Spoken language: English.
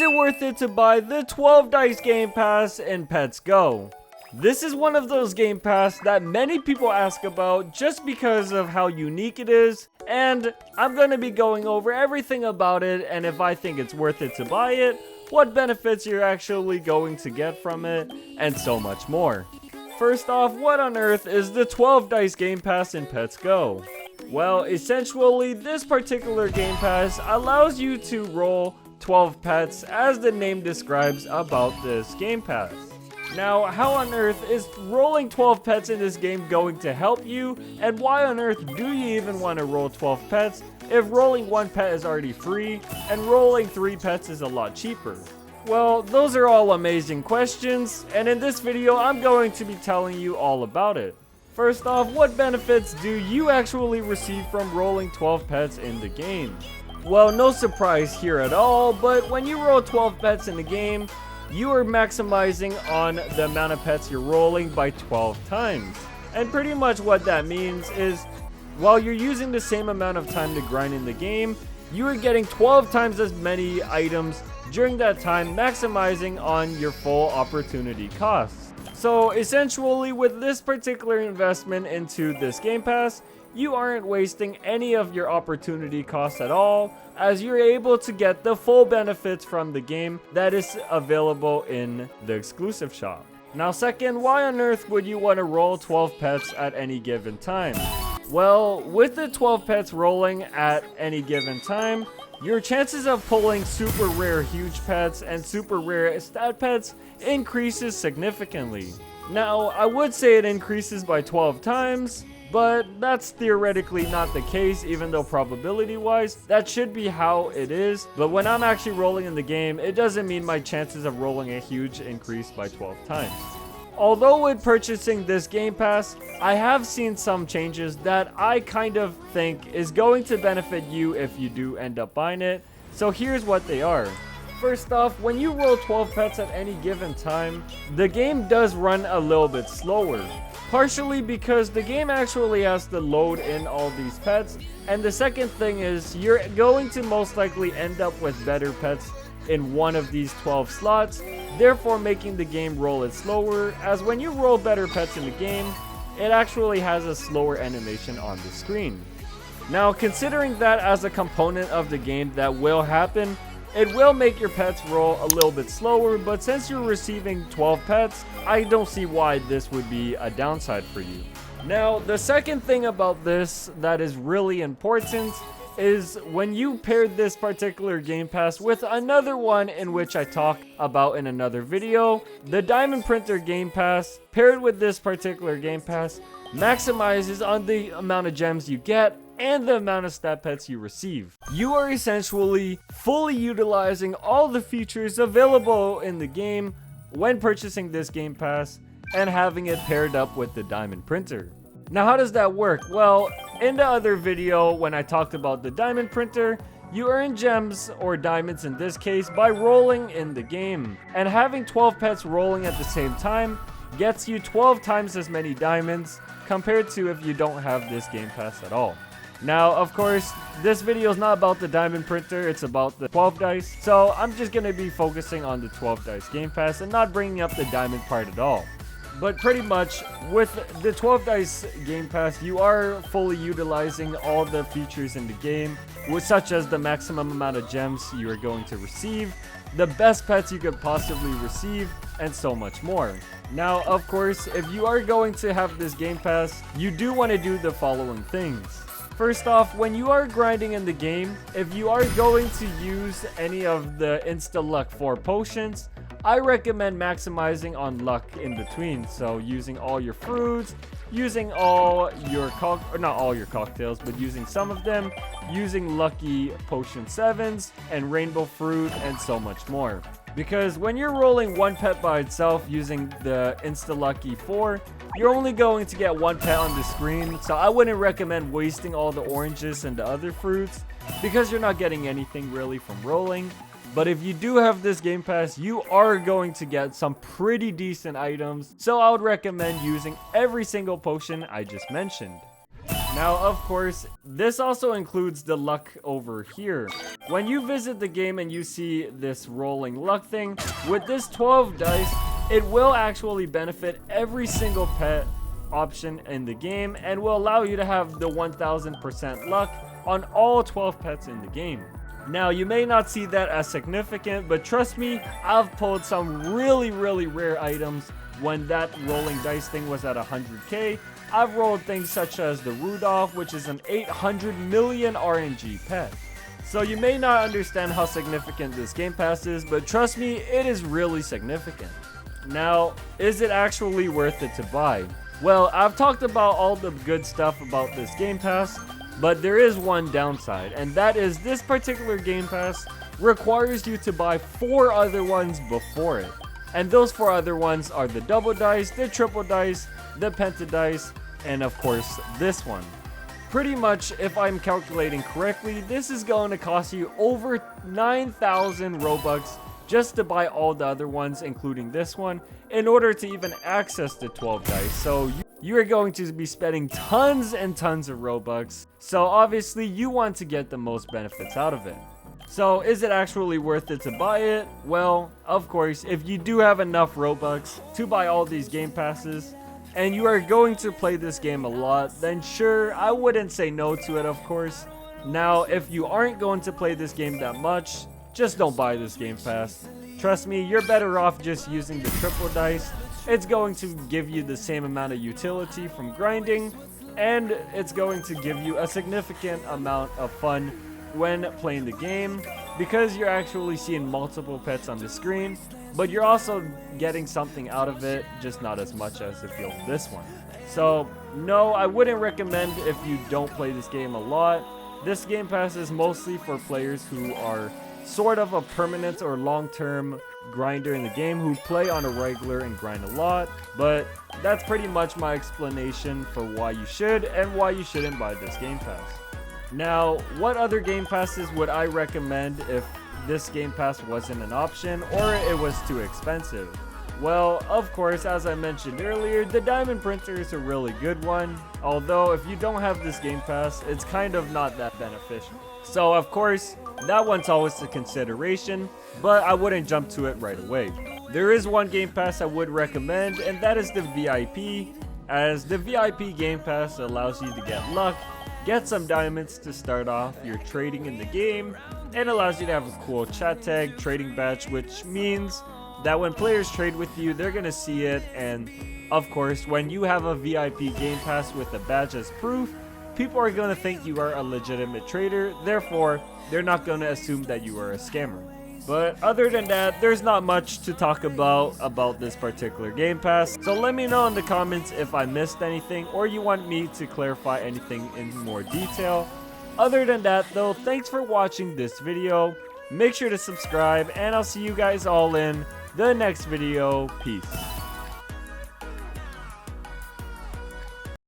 it worth it to buy the 12 dice game pass in Pets Go? This is one of those game pass that many people ask about just because of how unique it is, and I'm going to be going over everything about it and if I think it's worth it to buy it, what benefits you're actually going to get from it, and so much more. First off, what on earth is the 12 dice game pass in Pets Go? Well, essentially, this particular game pass allows you to roll 12 pets as the name describes about this game pass. Now, how on earth is rolling 12 pets in this game going to help you? And why on earth do you even want to roll 12 pets if rolling one pet is already free and rolling 3 pets is a lot cheaper? Well, those are all amazing questions, and in this video I'm going to be telling you all about it. First off, what benefits do you actually receive from rolling 12 pets in the game? Well, no surprise here at all, but when you roll 12 pets in the game, you are maximizing on the amount of pets you're rolling by 12 times. And pretty much what that means is, while you're using the same amount of time to grind in the game, you are getting 12 times as many items during that time, maximizing on your full opportunity costs. So essentially, with this particular investment into this game pass, you aren't wasting any of your opportunity costs at all, as you're able to get the full benefits from the game that is available in the exclusive shop. Now second, why on earth would you want to roll 12 pets at any given time? Well, with the 12 pets rolling at any given time, your chances of pulling super rare huge pets and super rare stat pets increases significantly. Now, I would say it increases by 12 times, but that's theoretically not the case, even though probability-wise, that should be how it is. But when I'm actually rolling in the game, it doesn't mean my chances of rolling a huge increase by 12 times. Although with purchasing this game pass, I have seen some changes that I kind of think is going to benefit you if you do end up buying it. So here's what they are. First off, when you roll 12 pets at any given time, the game does run a little bit slower. Partially because the game actually has to load in all these pets, and the second thing is you're going to most likely end up with better pets in one of these 12 slots, therefore making the game roll it slower, as when you roll better pets in the game, it actually has a slower animation on the screen. Now, considering that as a component of the game that will happen, it will make your pets roll a little bit slower, but since you're receiving 12 pets, I don't see why this would be a downside for you. Now, the second thing about this that is really important is when you pair this particular game pass with another one in which I talk about in another video, the Diamond Printer game pass paired with this particular game pass maximizes on the amount of gems you get and the amount of stat pets you receive. You are essentially fully utilizing all the features available in the game when purchasing this game pass and having it paired up with the Diamond Printer. Now, how does that work? Well, in the other video when I talked about the Diamond Printer, you earn gems, or diamonds in this case, by rolling in the game. And having 12 pets rolling at the same time gets you 12 times as many diamonds compared to if you don't have this game pass at all. Now, of course, this video is not about the Diamond Printer, it's about the 12 dice. So I'm just going to be focusing on the 12 dice game pass and not bringing up the diamond part at all. But pretty much, with the 12 dice game pass, you are fully utilizing all the features in the game, such as the maximum amount of gems you are going to receive, the best pets you could possibly receive, and so much more. Now, of course, if you are going to have this game pass, you do want to do the following things. First off, when you are grinding in the game, if you are going to use any of the Insta-Luck 4 potions, I recommend maximizing on luck in between. So using all your fruits, using all your not all your cocktails, but using some of them, using lucky potion 7s and rainbow fruit and so much more. Because when you're rolling one pet by itself using the Insta-Lucky 4, you're only going to get one pet on the screen, so I wouldn't recommend wasting all the oranges and the other fruits because you're not getting anything really from rolling. But if you do have this game pass, you are going to get some pretty decent items, so I would recommend using every single potion I just mentioned. Now, of course, this also includes the luck over here. When you visit the game and you see this rolling luck thing, with this 12 dice, it will actually benefit every single pet option in the game and will allow you to have the 1000% luck on all 12 pets in the game. Now, you may not see that as significant, but trust me, I've pulled some really rare items when that rolling dice thing was at 100k. I've rolled things such as the Rudolph, which is an 800 million RNG pet. So you may not understand how significant this game pass is, but trust me, it is really significant. Now, is it actually worth it to buy? Well, I've talked about all the good stuff about this game pass, but there is one downside, and that is this particular game pass requires you to buy 4 other ones before it. And those 4 other ones are the double dice, the triple dice, the penta dice, and of course this one. Pretty much, if I'm calculating correctly, this is going to cost you over 9,000 Robux just to buy all the other ones, including this one, in order to even access the 12 dice. So you are going to be spending tons and tons of Robux. So obviously you want to get the most benefits out of it. So is it actually worth it to buy it? Well, of course, if you do have enough Robux to buy all these game passes, and you are going to play this game a lot, then sure, I wouldn't say no to it, of course. Now, if you aren't going to play this game that much, just don't buy this game pass. Trust me, you're better off just using the triple dice. It's going to give you the same amount of utility from grinding, and it's going to give you a significant amount of fun when playing the game, because you're actually seeing multiple pets on the screen, but you're also getting something out of it, just not as much as if you'll this one. So no, I wouldn't recommend if you don't play this game a lot. This game pass is mostly for players who are sort of a permanent or long-term grinder in the game, who play on a regular and grind a lot. But that's pretty much my explanation for why you should and why you shouldn't buy this game pass. Now, what other game passes would I recommend if this game pass wasn't an option or it was too expensive? Well, of course, as I mentioned earlier, the diamond printer is a really good one, although if you don't have this game pass, it's kind of not that beneficial. So of course, that one's always a consideration, but I wouldn't jump to it right away. There is one game pass I would recommend, and that is the VIP, as the VIP game pass allows you to get luck, get some diamonds to start off your trading in the game, and allows you to have a cool chat tag trading badge, which means that when players trade with you, they're gonna see it. And of course, when you have a VIP game pass with a badge as proof, people are gonna think you are a legitimate trader, therefore they're not gonna assume that you are a scammer. But other than that, there's not much to talk about this particular game pass. So let me know in the comments if I missed anything or you want me to clarify anything in more detail. Other than that though, thanks for watching this video. Make sure to subscribe, and I'll see you guys all in the next video. Peace.